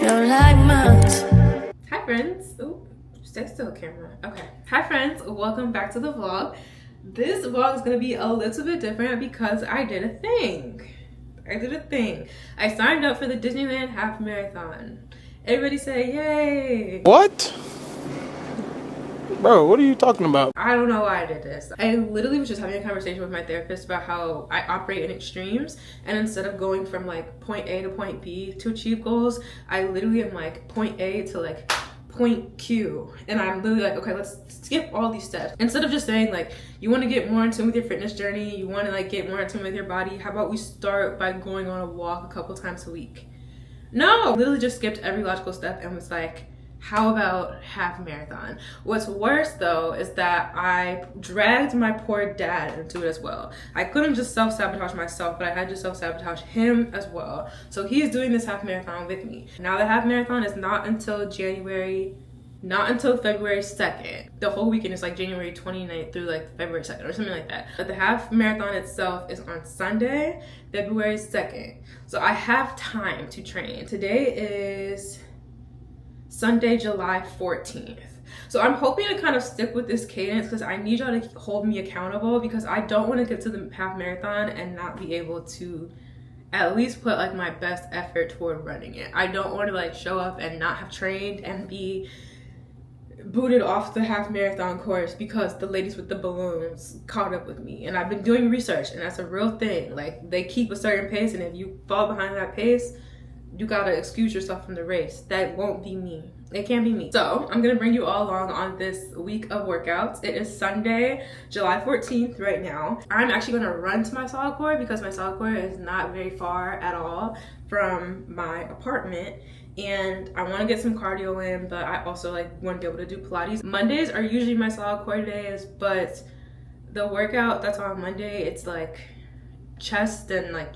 feel like months. Hi friends. Ooh, stay still, camera. Okay. Hi friends, welcome back to the vlog. This vlog is gonna be a little bit different because I did a thing. I signed up for the Disneyland Half Marathon. Everybody say yay. What? Bro, what are you talking about? I don't know why I did this. I literally was just having a conversation with my therapist about how I operate in extremes, and instead of going from like point A to point B to achieve goals, I literally am like point A to like point Q, and I'm literally like, okay, let's skip all these steps. Instead of just saying like, you want to get more in tune with your fitness journey, you want to like get more in tune with your body, how about we start by going on a walk a couple times a week? No, literally just skipped every logical step and was like, how about half marathon? What's worse though is that I dragged my poor dad into it as well. I couldn't just self-sabotage myself, but I had to self-sabotage him as well. So he's doing this half marathon with me. Now the half marathon is not until February 2nd. The whole weekend is like January 29th through like February 2nd or something like that. But the half marathon itself is on Sunday, February 2nd. So I have time to train. Today is Sunday, July 14th. So I'm hoping to kind of stick with this cadence because I need y'all to hold me accountable, because I don't want to get to the half marathon and not be able to at least put like my best effort toward running it. I don't want to like show up and not have trained and be booted off the half marathon course because the ladies with the balloons caught up with me. And I've been doing research, and that's a real thing. Like, they keep a certain pace, and if you fall behind that pace, you gotta excuse yourself from the race. That won't be me. It can't be me. So I'm gonna bring you all along on this week of workouts. It is Sunday, July 14th right now. I'm actually gonna run to my Solidcore because my Solidcore is not very far at all from my apartment. And I want to get some cardio in, but I also like want to be able to do Pilates. Mondays are usually my Solidcore days, but the workout that's on Monday, it's like chest and like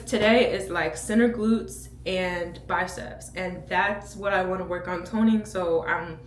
today is like center glutes and biceps, and that's what I want to work on toning. So I'm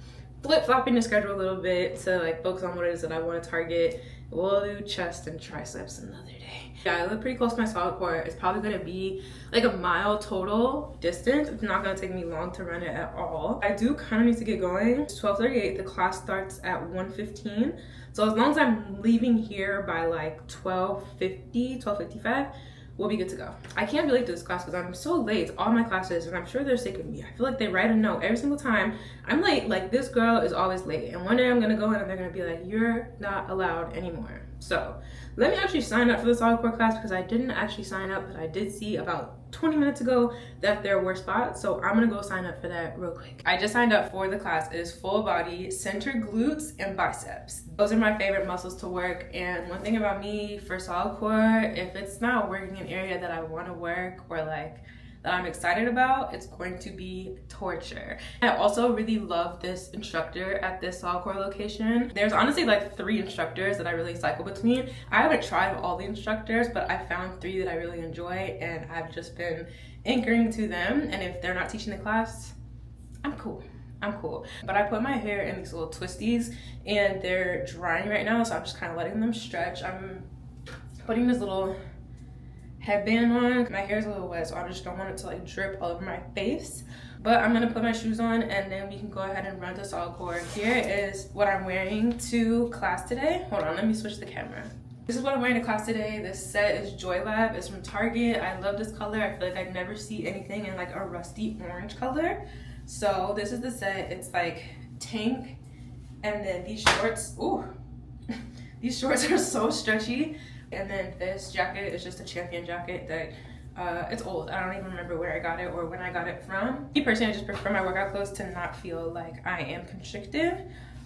flip-flopping the schedule a little bit to like focus on what it is that I want to target. We'll do chest and triceps another day. Yeah, I live pretty close to my Solidcore. It's probably gonna be like a mile total distance. It's not gonna take me long to run it at all. I do kind of need to get going. It's 12:38. The class starts at 1:15. So as long as I'm leaving here by like 12:55, we'll be good to go. I can't be late to this class because I'm so late to all my classes, and I'm sure they're sick of me. I feel like they write a note every single time I'm late. Like, this girl is always late, and one day I'm gonna go in and they're gonna be like, you're not allowed anymore. So let me actually sign up for the Solidcore class, because I didn't actually sign up, but I did see about 20 minutes ago that there were spots, so I'm gonna go sign up for that real quick. I just signed up for the class. It is full body, center glutes, and biceps. Those are my favorite muscles to work, and one thing about me for Solidcore, if it's not working an area that I want to work or like that I'm excited about, it's going to be torture. I also really love this instructor at this Solidcore location. There's honestly like 3 instructors that I really cycle between. I haven't tried all the instructors, but I found 3 that I really enjoy, and I've just been anchoring to them. And if they're not teaching the class, I'm cool. But I put my hair in these little twisties, and they're drying right now, so I'm just kind of letting them stretch. I'm putting this little headband on. My hair's a little wet, so I just don't want it to like drip all over my face. But I'm gonna put my shoes on, and then we can go ahead and run to Solidcore. Here is what I'm wearing to class today. Hold on, let me switch the camera. This is what I'm wearing to class today. This set is Joy Lab. It's from Target. I love this color. I feel like I never see anything in like a rusty orange color. So this is the set. It's like tank, and then these shorts, ooh, these shorts are so stretchy. And then this jacket is just a Champion jacket that it's old. I don't even remember where I got it or when I got it from. Me personally, I just prefer my workout clothes to not feel like I am constricted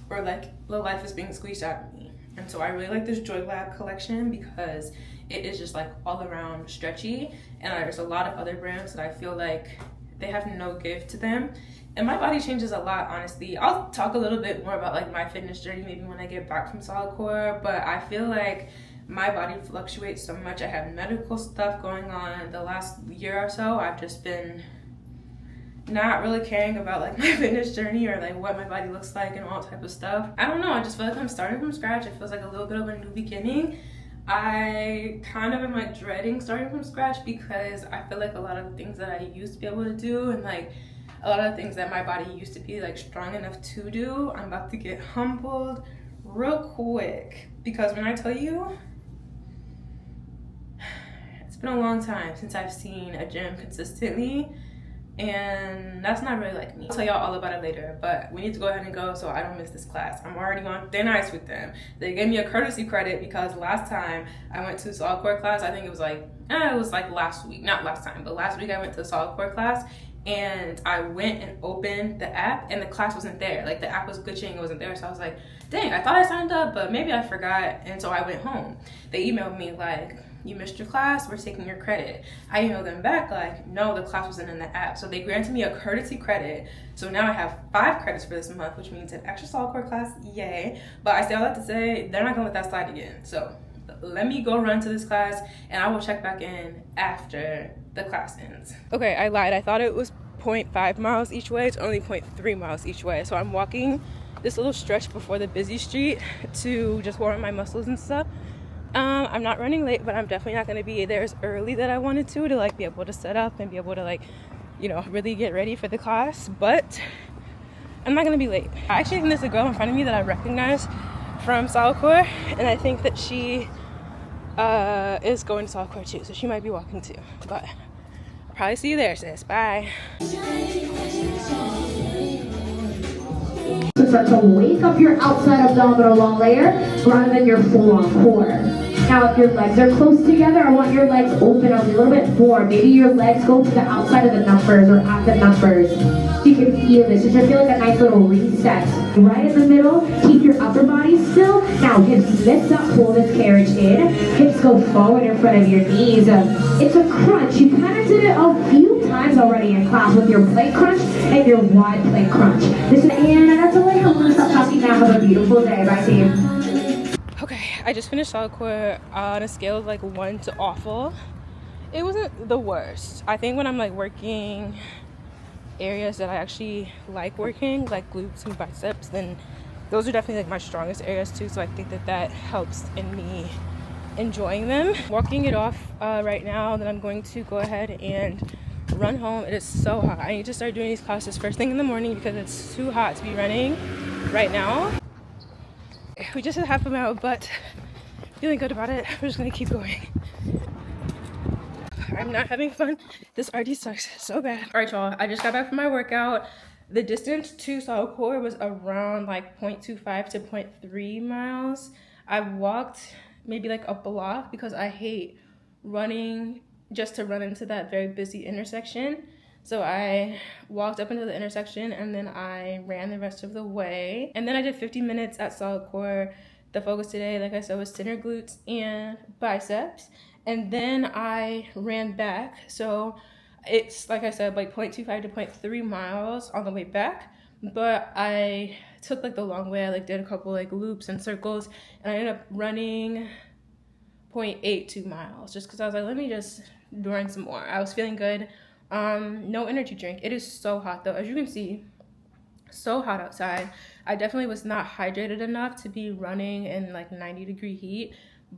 or like the life is being squeezed out of me. And so I really like this Joy Lab collection because it is just like all around stretchy, and there's a lot of other brands that I feel like they have no give to them. And my body changes a lot, honestly. I'll talk a little bit more about like my fitness journey maybe when I get back from Solidcore, but I feel like my body fluctuates so much. I have medical stuff going on. The last year or so, I've just been not really caring about like my fitness journey or like what my body looks like and all type of stuff. I don't know, I just feel like I'm starting from scratch. It feels like a little bit of a new beginning. I kind of am like dreading starting from scratch because I feel like a lot of the things that I used to be able to do and like a lot of the things that my body used to be like strong enough to do, I'm about to get humbled real quick. Because when I tell you, it's been a long time since I've seen a gym consistently, and that's not really like me. I'll tell y'all all about it later, but we need to go ahead and go so I don't miss this class. I'm already on thin ice with them. They gave me a courtesy credit because last time I went to Solidcore class, I think it was like last week, not last time, but last week I went to Solidcore class and I went and opened the app and the class wasn't there. Like the app was glitching, it wasn't there. So I was like, dang, I thought I signed up, but maybe I forgot. And so I went home. They emailed me like, you missed your class, we're taking your credit. I emailed them back like, no, the class wasn't in the app. So they granted me a courtesy credit. So now I have 5 credits for this month, which means an extra Solidcore class, yay. But I say all that to say, they're not gonna let that slide again. So let me go run to this class and I will check back in after the class ends. Okay, I lied. I thought it was 0.5 miles each way. It's only 0.3 miles each way. So I'm walking this little stretch before the busy street to just warm my muscles and stuff. I'm not running late, but I'm definitely not going to be there as early that I wanted to like be able to set up and be able to like, you know, really get ready for the class. But I'm not going to be late. I actually think there's a girl in front of me that I recognize from Solidcore, and I think that she is going to Solidcore too, so she might be walking too. But I'll probably see you there, sis. Bye. Start to wake up your outside abdominal long layer rather than your full-on core. Now, if your legs are close together, I want your legs open a little bit more. Maybe your legs go to the outside of the numbers or at the numbers. So you can feel this. It should feel like a nice little reset. Right in the middle, keep your upper body still. Now, hips lift up, pull this carriage in. Hips go forward in front of your knees. It's a crunch. You kind of did it a few times already in class with your plank crunch and your wide plank crunch. This is, and that's all I have. I'm going to stop talking now. Have a beautiful day. Bye, team. Okay, I just finished Solidcore on a scale of like 1 to awful. It wasn't the worst. I think when I'm like working areas that I actually like working, like glutes and biceps, then those are definitely like my strongest areas too. So I think that that helps in me enjoying them. Walking it off right now, then I'm going to go ahead and run home. It is so hot. I need to start doing these classes first thing in the morning because it's too hot to be running right now. We just hit half a mile, but feeling good about it. We're just gonna keep going. I'm not having fun. This RD sucks so bad. All right, y'all, I just got back from my workout. The distance to Solidcore was around like 0.25 to 0.3 miles. I walked maybe like a block because I hate running just to run into that very busy intersection. So I walked up into the intersection and then I ran the rest of the way. And then I did 50 minutes at Solidcore. The focus today, like I said, was center glutes and biceps. And then I ran back. So it's, like I said, like 0.25 to 0.3 miles on the way back. But I took like the long way. I like did a couple like loops and circles. And I ended up running 0.82 miles just because I was like, let me just run some more. I was feeling good. No energy drink. It is so hot though, as you can see, so hot outside. I definitely was not hydrated enough to be running in like 90-degree heat,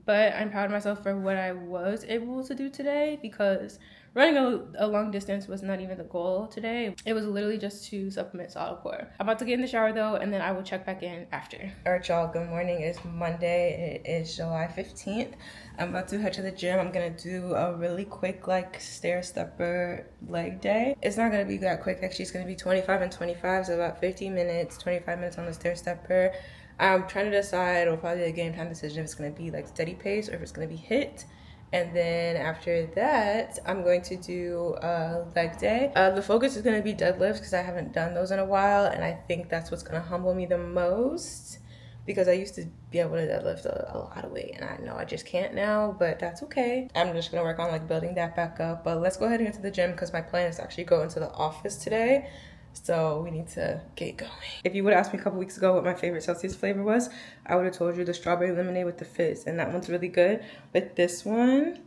but I'm proud of myself for what I was able to do today because running a long distance was not even the goal today. It was literally just to supplement Solidcore. I'm about to get in the shower though, and then I will check back in after. All right, y'all, good morning. It's Monday. It is July 15th. I'm about to head to the gym. I'm gonna do a really quick like stair-stepper leg day. It's not gonna be that quick. Actually, it's gonna be 25 and 25, so about 15 minutes, 25 minutes on the stair-stepper. I'm trying to decide, or probably a game time decision, if it's gonna be like steady pace or if it's gonna be HIIT. And then after that, I'm going to do a leg day. The focus is gonna be deadlifts because I haven't done those in a while, and I think that's what's gonna humble me the most because I used to be able to deadlift a lot of weight, and I know I just can't now, but that's okay. I'm just gonna work on like building that back up. But let's go ahead and get to the gym because my plan is to actually go into the office today. So we need to get going. If you would have asked me a couple weeks ago what my favorite Celsius flavor was, I would have told you the strawberry lemonade with the fizz, and that one's really good. But this one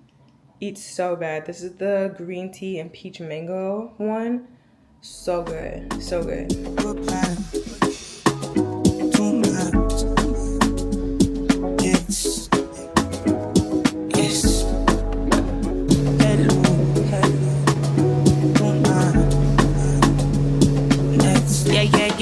eats so bad. This is the green tea and peach mango one. So good, so good.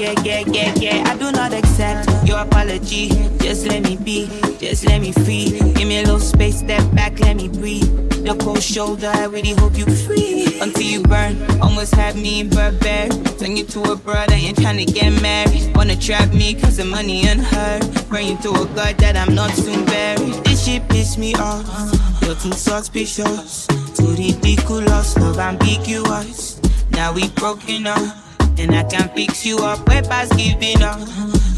I do not accept your apology. Just let me be, just let me free. Give me a little space, step back, let me breathe. The cold shoulder, I really hope you free. Until you burn, almost had me in Burberry. Turn you to a brother and trying to get married. Wanna trap me cause of money and her. Bring you to a God that I'm not soon buried. This shit piss me off. You're too suspicious, too ridiculous, love ambiguous. Now we broken up, and I can fix you up. Way past giving up.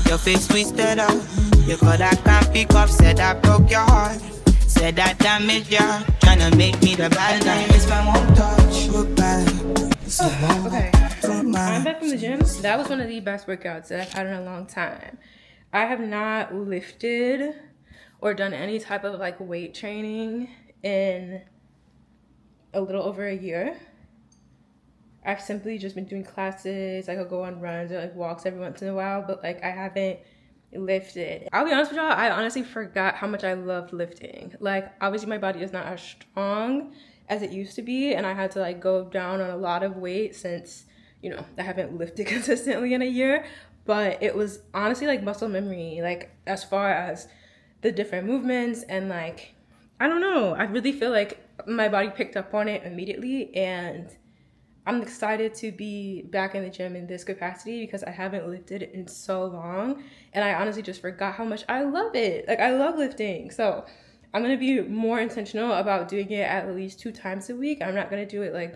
Your face twisted up. Your God I can't pick up. Said I broke your heart. Said I damaged you. Tryna make me the bad guy. It's my one touch. Goodbye. Okay, I'm back from the gym. That was one of the best workouts that I've had in a long time. I have not lifted or done any type of like weight training in a little over a year. I've simply just been doing classes. I could go on runs or like walks every once in a while, but like I haven't lifted. I'll be honest with y'all, I honestly forgot how much I loved lifting. Like obviously my body is not as strong as it used to be, and I had to like go down on a lot of weight since, you know, I haven't lifted consistently in a year. But it was honestly like muscle memory, like as far as the different movements, and like I don't know, I really feel like my body picked up on it immediately, and I'm excited to be back in the gym in this capacity because I haven't lifted in so long, and I honestly just forgot how much I love it. Like I love lifting. So I'm gonna be more intentional about doing it at least 2 times a week. I'm not gonna do it like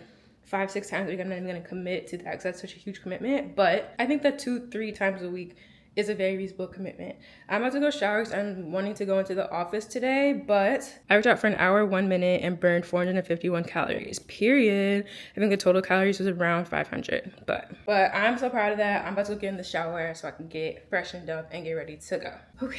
5-6 times a week. I'm not even gonna commit to that because that's such a huge commitment. But I think that 2-3 times a week is a very reasonable commitment. I'm about to go shower because I'm wanting to go into the office today, but I worked out for an hour, 1 minute, and burned 451 calories, period. I think the total calories was around 500, but I'm so proud of that. I'm about to get in the shower so I can get freshened up and get ready to go. Okay,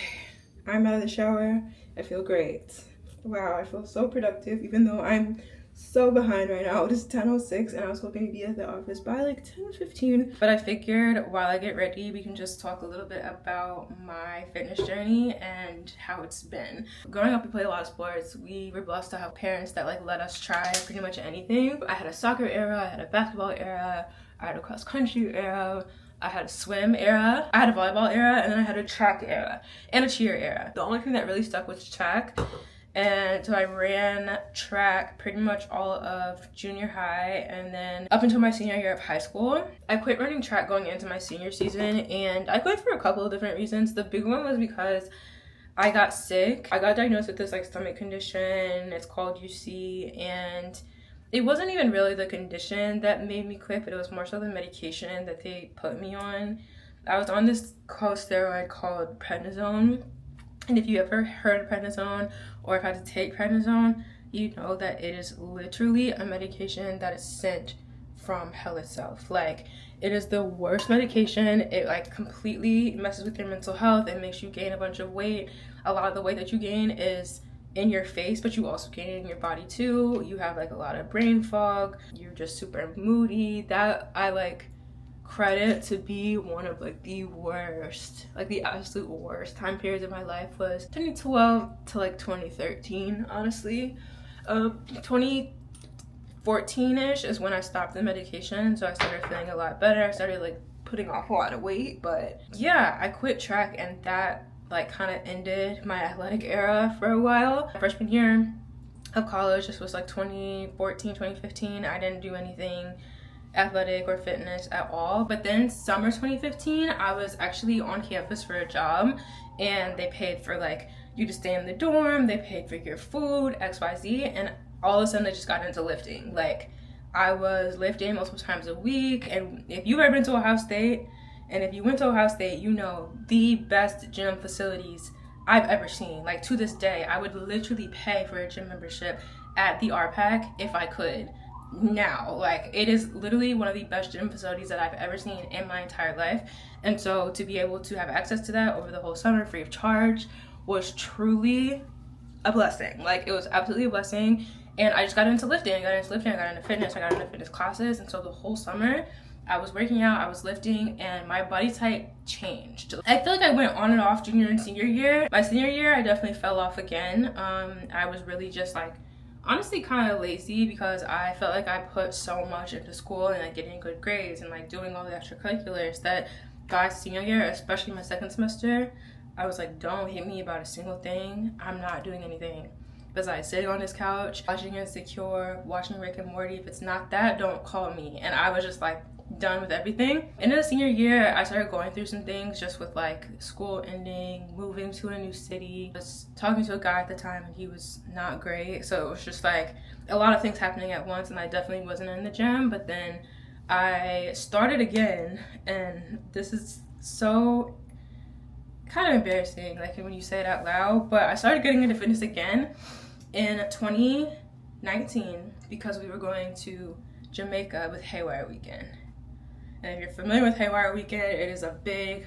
I'm out of the shower. I feel great. Wow, I feel so productive, even though I'm so behind right now. It is 10:06 and I was hoping to be at the office by like 10:15. But I figured while I get ready, we can just talk a little bit about my fitness journey and how it's been. Growing up, we played a lot of sports. We were blessed to have parents that like let us try pretty much anything. I had a soccer era, I had a basketball era, I had a cross country era, I had a swim era, I had a volleyball era, and then I had a track era and a cheer era. The only thing that really stuck was track. And so I ran track pretty much all of junior high and then up until my senior year of high school. I quit running track going into my senior season, and I quit for a couple of different reasons. The big one was because I got sick. I got diagnosed with this like stomach condition. It's called UC, and it wasn't even really the condition that made me quit, but it was more so the medication that they put me on. I was on this steroid called prednisone. And if you ever heard of prednisone or have had to take prednisone, you know that it is literally a medication that is sent from hell itself. Like, it is the worst medication. It like completely messes with your mental health. It makes you gain a bunch of weight. A lot of the weight that you gain is in your face, but you also gain it in your body too. You have like a lot of brain fog. You're just super moody. That I like credit to be one of like the worst, like the absolute worst time periods of my life was 2012 to like 2013, honestly. 2014-ish is when I stopped the medication, so I started feeling a lot better. I started like putting off a lot of weight, but yeah, I quit track, and that like kind of ended my athletic era for a while. My freshman year of college, this was like 2014, 2015, I didn't do anything athletic or fitness at all. But then summer 2015, I was actually on campus for a job, and they paid for like you to stay in the dorm, they paid for your food, XYZ, and all of a sudden I just got into lifting. Like, I was lifting multiple times a week. And if you've ever been to Ohio State, and if you went to Ohio State, you know the best gym facilities I've ever seen. Like, to this day, I would literally pay for a gym membership at the RPAC if I could. Now, like, it is literally one of the best gym facilities that I've ever seen in my entire life. And so to be able to have access to that over the whole summer free of charge was truly a blessing. Like, it was absolutely a blessing. And I just got into lifting. I got into fitness, I got into fitness classes. And so the whole summer I was working out, I was lifting, and my body type changed. I feel like I went on and off junior and senior year. My senior year, I definitely fell off again. I was really just like honestly kind of lazy because I felt like I put so much into school and like getting good grades and like doing all the extracurriculars that Guys, senior year, especially my second semester, I was like, don't hit me about a single thing. I'm not doing anything besides sitting on this couch, watching Insecure, watching Rick and Morty. If it's not that, don't call me. And I was just like done with everything. In the senior year, I started going through some things just with like school ending, moving to a new city. I was talking to a guy at the time and he was not great. So it was just like a lot of things happening at once, and I definitely wasn't in the gym. But then I started again, and this is so kind of embarrassing, like when you say it out loud, but I started getting into fitness again in 2019 because we were going to Jamaica with Haywire Weekend. And if you're familiar with Haywire Weekend, it is a big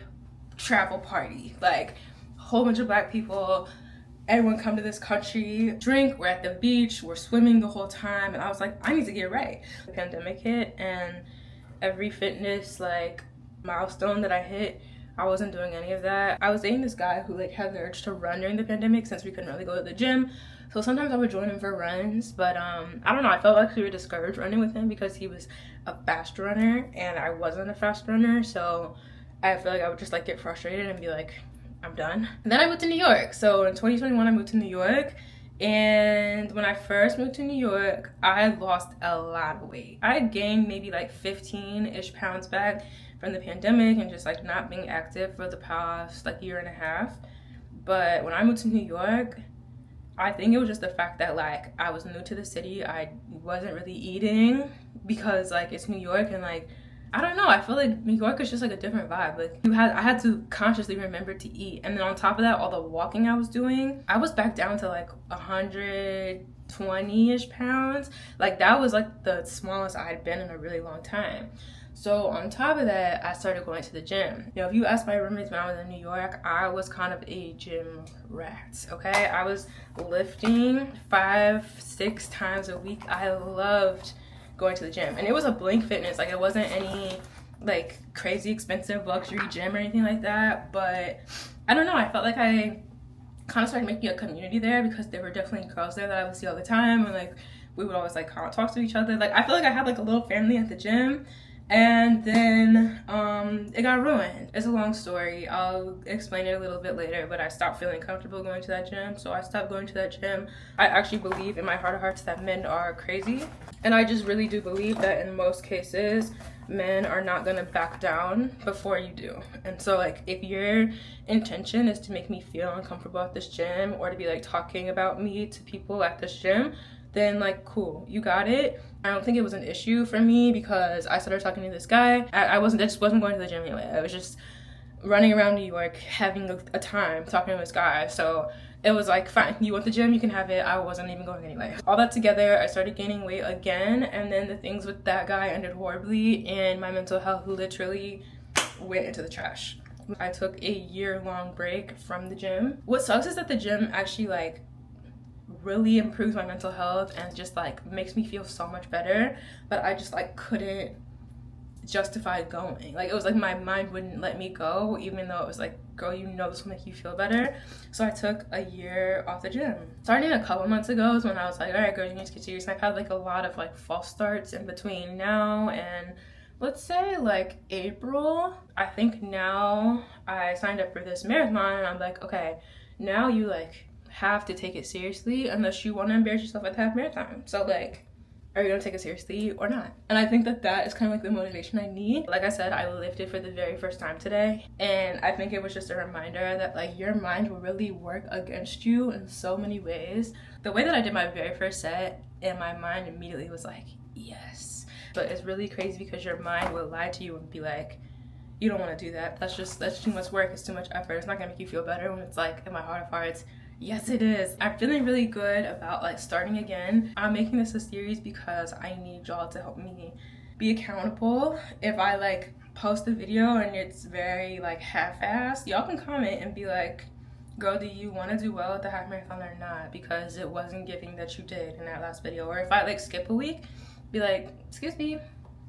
travel party, like a whole bunch of black people, everyone come to this country, drink, we're at the beach, we're swimming the whole time, and I was like, I need to get right. The pandemic hit, and every fitness like milestone that I hit, I wasn't doing any of that. I was dating this guy who like had the urge to run during the pandemic since we couldn't really go to the gym. So sometimes I would join him for runs, but I don't know, I felt like we were discouraged running with him because he was a fast runner and I wasn't a fast runner. So I feel like I would just like get frustrated and be like, I'm done. And then I moved to New York. So in 2021, I moved to New York. And when I first moved to New York, I lost a lot of weight. I gained maybe like 15-ish pounds back from the pandemic and just like not being active for the past like year and a half. But when I moved to New York, I think it was just the fact that like I was new to the city. I wasn't really eating because like it's New York, and like I don't know, I feel like New York is just like a different vibe. Like I had to consciously remember to eat. And then on top of that, all the walking I was doing, I was back down to like 120-ish pounds. Like that was like the smallest I'd been in a really long time. So on top of that, I started going to the gym. You know, if you ask my roommates when I was in New York, I was kind of a gym rat, okay? I was lifting 5-6 times a week. I loved going to the gym, and it was a Blink Fitness. Like it wasn't any like crazy expensive luxury gym or anything like that, but I don't know, I felt like I kind of started making a community there because there were definitely girls there that I would see all the time, and like we would always like kind of talk to each other. Like I feel like I had like a little family at the gym. And then it got ruined. It's a long story. I'll explain it a little bit later, but I stopped feeling comfortable going to that gym, so I stopped going to that gym. I actually believe in my heart of hearts that men are crazy, and I just really do believe that in most cases men are not gonna back down before you do. And so like if your intention is to make me feel uncomfortable at this gym or to be like talking about me to people at this gym, then like cool, you got it. I don't think it was an issue for me because I started talking to this guy. I just wasn't going to the gym anyway. I was just running around New York having a time talking to this guy. So it was like, fine, you want the gym, you can have it. I wasn't even going anyway. All that together, I started gaining weight again, and then the things with that guy ended horribly, and my mental health literally went into the trash. I took a year-long break from the gym. What sucks is that the gym actually like really improves my mental health and just like makes me feel so much better, but I just like couldn't justify going. Like it was like my mind wouldn't let me go, even though it was like, girl, you know this will make you feel better. So I took a year off the gym. Starting a couple months ago is when I was like, all right, girl, you need to get serious. And I've had like a lot of like false starts in between now and let's say like April. I think now I signed up for this marathon, and I'm like, okay, now you like have to take it seriously unless you want to embarrass yourself at the half marathon. So like, are you gonna take it seriously or not? And I think that is kind of like the motivation I need. Like I said, I lifted for the very first time today, and I think it was just a reminder that like your mind will really work against you in so many ways. The way that I did my very first set, and my mind immediately was like, yes. But it's really crazy because your mind will lie to you and be like, you don't want to do that. That's too much work. It's too much effort. It's not gonna make you feel better. When it's like, in my heart of hearts, yes, it is. I'm feeling really good about like starting again. I'm making this a series because I need y'all to help me be accountable. If I like post a video and it's very like half-assed, y'all can comment and be like, girl, do you want to do well at the half marathon or not? Because it wasn't giving that you did in that last video. Or if I like skip a week, be like, excuse me,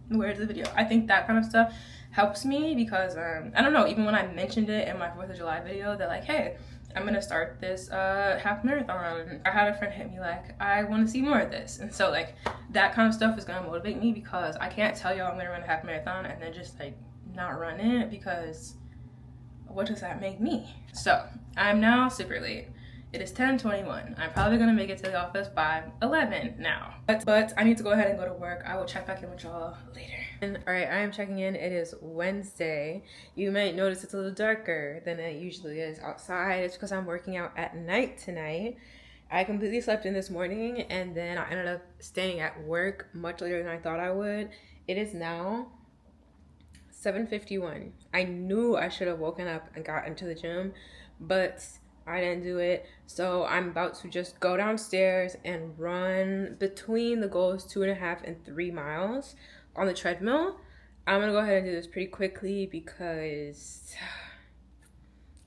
where's the video? I think that kind of stuff helps me because I don't know, even when I mentioned it in my 4th of July video, they're like, hey, I'm gonna start this half marathon. I had a friend hit me like, I want to see more of this. And so like that kind of stuff is gonna motivate me because I can't tell y'all I'm gonna run a half marathon and then just like not run it, because what does that make me? So I'm now super late. It is 10:21. I'm probably gonna make it to the office by 11 now. But I need to go ahead and go to work. I will check back in with y'all later. And all right, I am checking in. It is Wednesday. You might notice it's a little darker than it usually is outside. It's because I'm working out at night tonight. I completely slept in this morning, and then I ended up staying at work much later than I thought I would. It is now 7:51. I knew I should have woken up and got into the gym, but I didn't do it. So I'm about to just go downstairs and run between the goals 2.5 and 3 miles on the treadmill. I'm gonna go ahead and do this pretty quickly because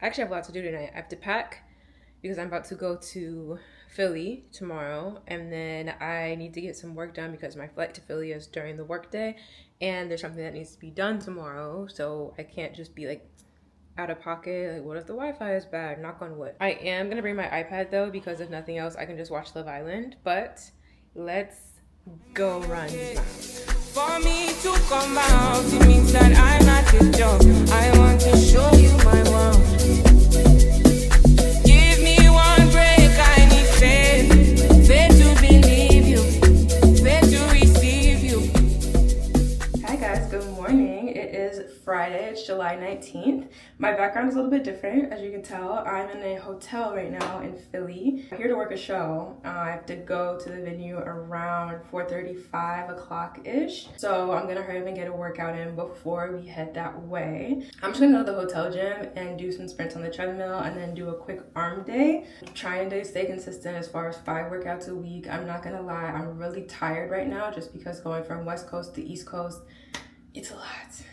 I actually have a lot to do tonight. I have to pack because I'm about to go to Philly tomorrow, and then I need to get some work done because my flight to Philly is during the workday, and there's something that needs to be done tomorrow, so I can't just be like out of pocket. Like, what if the Wi-Fi is bad? Knock on wood. I am gonna bring my iPad though, because if nothing else, I can just watch Love Island. But let's go run these miles. For me to come out, it means that I'm not a joke. I want to show you my world. Give me one break, I need faith. Faith to believe you, faith to receive you. Hi guys, good morning. It is Friday, it's July 19th. My background is a little bit different, as you can tell. I'm in a hotel right now in Philly. I'm here to work a show. I have to go to the venue around 4:35 o'clock-ish. So I'm gonna hurry up and get a workout in before we head that way. I'm just gonna go to the hotel gym and do some sprints on the treadmill and then do a quick arm day. I'm trying to stay consistent as far as 5 workouts a week. I'm not gonna lie, I'm really tired right now just because going from West Coast to East Coast, it's a lot.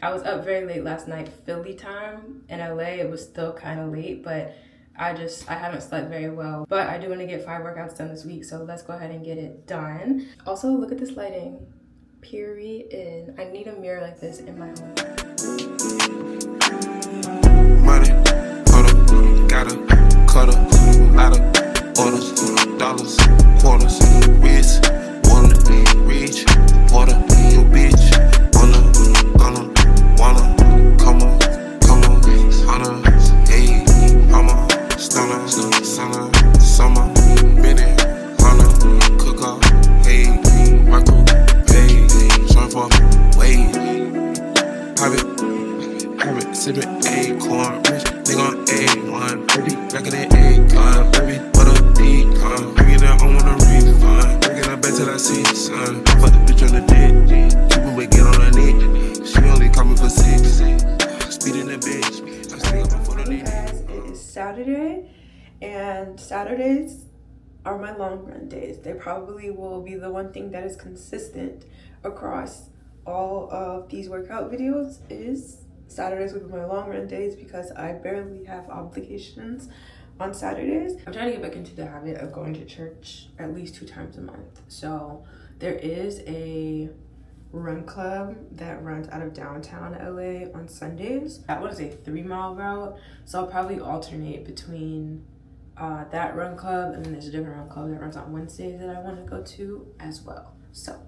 I was up very late last night, Philly time. In LA, it was still kind of late, but I haven't slept very well. But I do want to get 5 workouts done this week, so let's go ahead and get it done. Also, look at this lighting. Period. I need a mirror like this in my home. Money, huddle, gotta, cuddle, lot of orders, dollars, quarters, wrist, water, reach, water, your bitch, gonna, wanna, come on, hunter, hey, I'm a stunner, summer, minute, hunter, cook up, hey, micro, hey, surfer, wait, private, sipping acorn, rich, nigga on A1, baby, back in the acorn, baby, what up, decon, bringing that on a refund, bringing that back till I see the sun, I fuck the bitch on the dick, keep away, get on her knee, she only coming for 6, speed in the bitch, I stay up my foot on the It is Saturday, and Saturdays are my long run days. They probably will be the one thing that is consistent across all of these workout videos. Is Saturdays will be my long run days because I barely have obligations on Saturdays. I'm trying to get back into the habit of going to church at least 2 times a month. So there is a run club that runs out of downtown LA on Sundays. That one is a 3-mile route, so I'll probably alternate between that run club, and then there's a different run club that runs on Wednesdays that I want to go to as well. So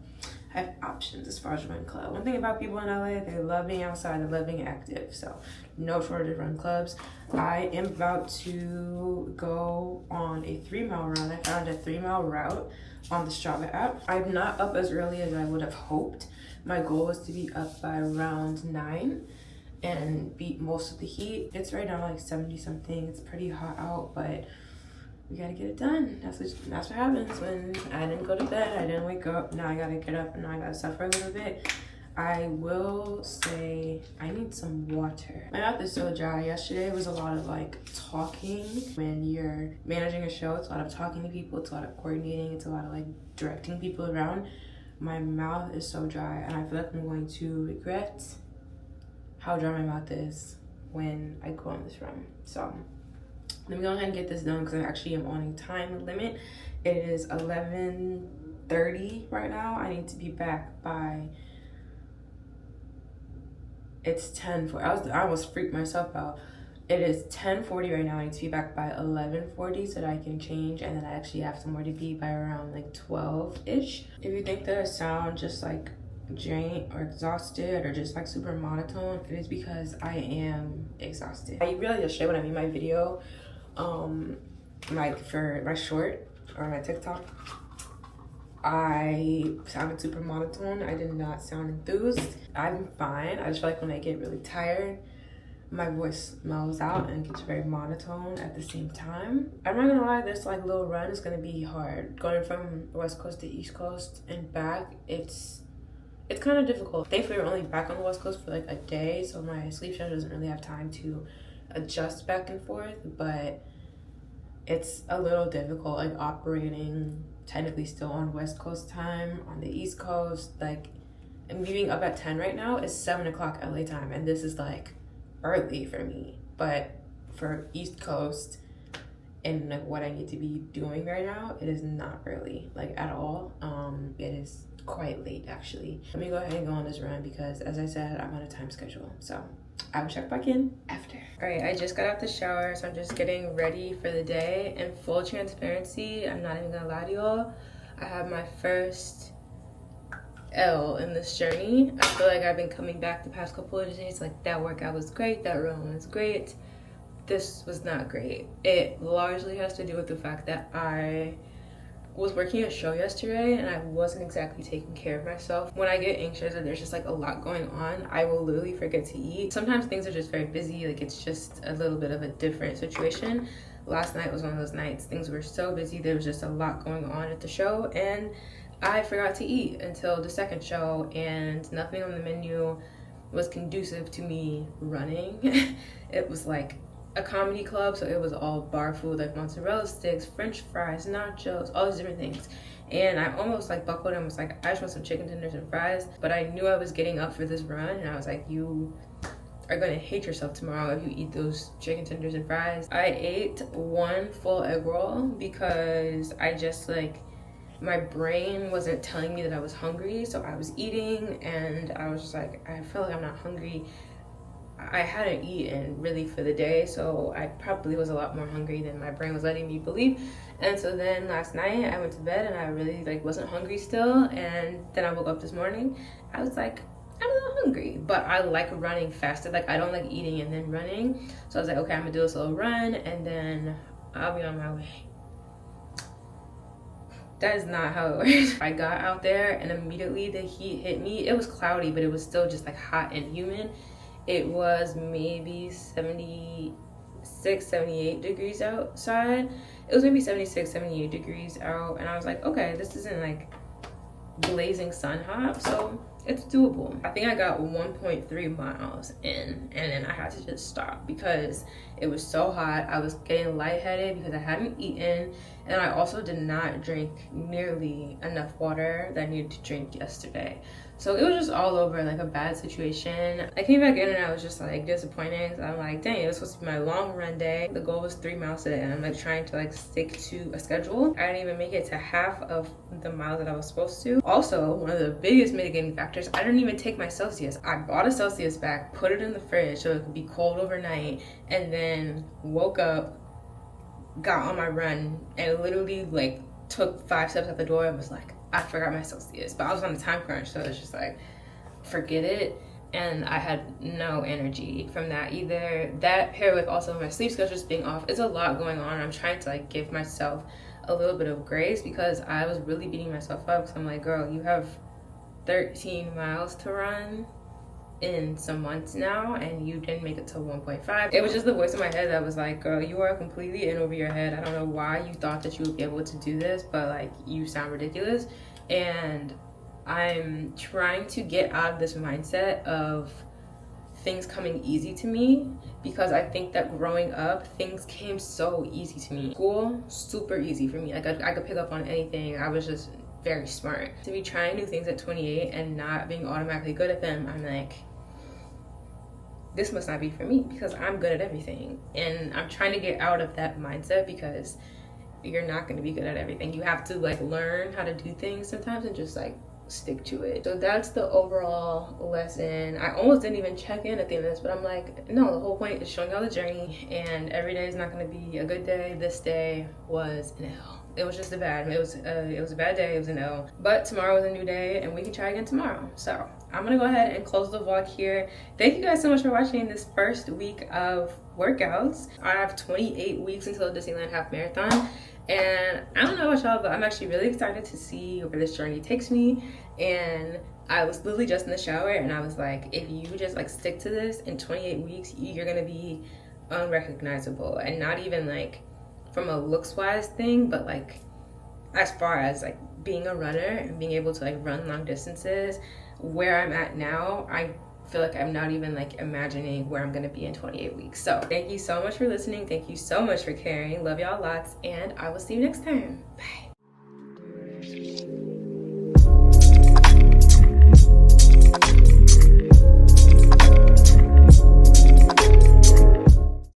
I have options as far as run club. One thing about people in LA, they love being outside, they love being active, so no shortage of run clubs. I am about to go on a 3-mile run. I found a 3-mile route on the Strava app. I'm not up as early as I would have hoped. My goal was to be up by around 9 and beat most of the heat. It's right now like 70 something. It's pretty hot out, but we gotta get it done. That's what happens when I didn't go to bed, I didn't wake up, now I gotta get up and now I gotta suffer a little bit. I will say I need some water. My mouth is so dry. Yesterday was a lot of like talking. When you're managing a show, it's a lot of talking to people, it's a lot of coordinating, it's a lot of like directing people around. My mouth is so dry, and I feel like I'm going to regret how dry my mouth is when I go on this run. So let me go ahead and get this done because I actually am on a time limit. It is 11:30 right now. I need to be back by, it's 10:40. I almost freaked myself out. It is 10:40 right now. I need to be back by 11:40 so that I can change, and then I actually have somewhere to be by around like 12-ish. If you think that I sound just like drained or exhausted or just like super monotone, it is because I am exhausted. I really just showed when I made my video, like for my short or my TikTok, I sounded super monotone. I did not sound enthused. I'm fine. I just feel like when I get really tired, my voice mellows out and gets very monotone at the same time. I'm not gonna lie, this like little run is gonna be hard. Going from West Coast to East Coast and back, it's kind of difficult. Thankfully, we're only back on the West Coast for like a day, so my sleep schedule doesn't really have time to adjust back and forth, but it's a little difficult, like operating technically still on West Coast time, on the East Coast. Like, I'm meeting up at 10 right now. It's 7 o'clock LA time, and this is like early for me, but for East Coast and like what I need to be doing right now, it is not early, like at all. It is quite late actually. Let me go ahead and go on this run because, as I said, I'm on a time schedule, so I will check back in after. All right, I just got out the shower, so I'm just getting ready for the day. In full transparency, I'm not even gonna lie to y'all, I have my first L in this journey. I feel like I've been coming back the past couple of days, like that workout was great, that run was great, this was not great. It largely has to do with the fact that I was working a show yesterday and I wasn't exactly taking care of myself. When I get anxious and there's just like a lot going on, I will literally forget to eat. Sometimes things are just very busy, like it's just a little bit of a different situation. Last night was one of those nights. Things were so busy, there was just a lot going on at the show, and I forgot to eat until the second show, and nothing on the menu was conducive to me running. It was like a comedy club, so it was all bar food, like mozzarella sticks, french fries, nachos, all these different things. And I almost like buckled and was like, I just want some chicken tenders and fries. But I knew I was getting up for this run, and I was like, you are gonna hate yourself tomorrow if you eat those chicken tenders and fries. I ate one full egg roll because I just like, my brain wasn't telling me that I was hungry, so I was eating and I was just like, I feel like I'm not hungry. I hadn't eaten really for the day, so I probably was a lot more hungry than my brain was letting me believe. And so then last night I went to bed and I really like wasn't hungry still, and then I woke up this morning, I was like, I'm a little hungry, but I like running faster. Like I don't like eating and then running, so I was like, okay, I'm gonna do this little run and then I'll be on my way. That is not how it works. I got out there and immediately the heat hit me. It was cloudy, but it was still just like hot and humid. It was maybe 76, 78 degrees outside. It was maybe 76, 78 degrees out. And I was like, okay, this isn't like blazing sun hot, so it's doable. I think I got 1.3 miles in, and then I had to just stop because it was so hot. I was getting lightheaded because I hadn't eaten, and I also did not drink nearly enough water that I needed to drink yesterday. So it was just all over, like a bad situation. I came back in and I was just like disappointed. I'm like, dang, it was supposed to be my long run day. The goal was 3 miles today, and I'm like trying to like stick to a schedule. I didn't even make it to half of the miles that I was supposed to. Also, one of the biggest mitigating factors, I didn't even take my Celsius. I bought a Celsius bag, put it in the fridge so it could be cold overnight, and then woke up, got on my run, and literally like took 5 steps out the door and was like, I forgot my Celsius. But I was on a time crunch, so it's just like, forget it. And I had no energy from that either. That paired with also my sleep schedule just being off. It's a lot going on. I'm trying to like give myself a little bit of grace because I was really beating myself up because I'm like, girl, you have 13 miles to run in some months now and you didn't make it to 1.5. It was just the voice in my head that was like, girl, you are completely in over your head. I don't know why you thought that you would be able to do this, but like you sound ridiculous. And I'm trying to get out of this mindset of things coming easy to me because I think that growing up things came so easy to me. School, super easy for me. Like I could pick up on anything. I was just very smart. To be trying new things at 28 and not being automatically good at them, I'm like, this must not be for me because I'm good at everything. And I'm trying to get out of that mindset because you're not going to be good at everything. You have to like learn how to do things sometimes and just like stick to it. So that's the overall lesson. I almost didn't even check in at the end of this, but I'm like, no, the whole point is showing y'all the journey, and every day is not going to be a good day. This day was an L. It was just it was a bad day, it was an L. But tomorrow is a new day and we can try again tomorrow. So I'm gonna go ahead and close the vlog here. Thank you guys so much for watching this first week of workouts. I have 28 weeks until the Disneyland Half Marathon. And I don't know about y'all, but I'm actually really excited to see where this journey takes me. And I was literally just in the shower and I was like, if you just like stick to this in 28 weeks, you're gonna be unrecognizable. And not even like from a looks wise thing, but like as far as like being a runner and being able to like run long distances, where I'm at now, I feel like I'm not even like imagining where I'm gonna be in 28 weeks. So thank you so much for listening. Thank you so much for caring. Love y'all lots, and I will see you next time. Bye.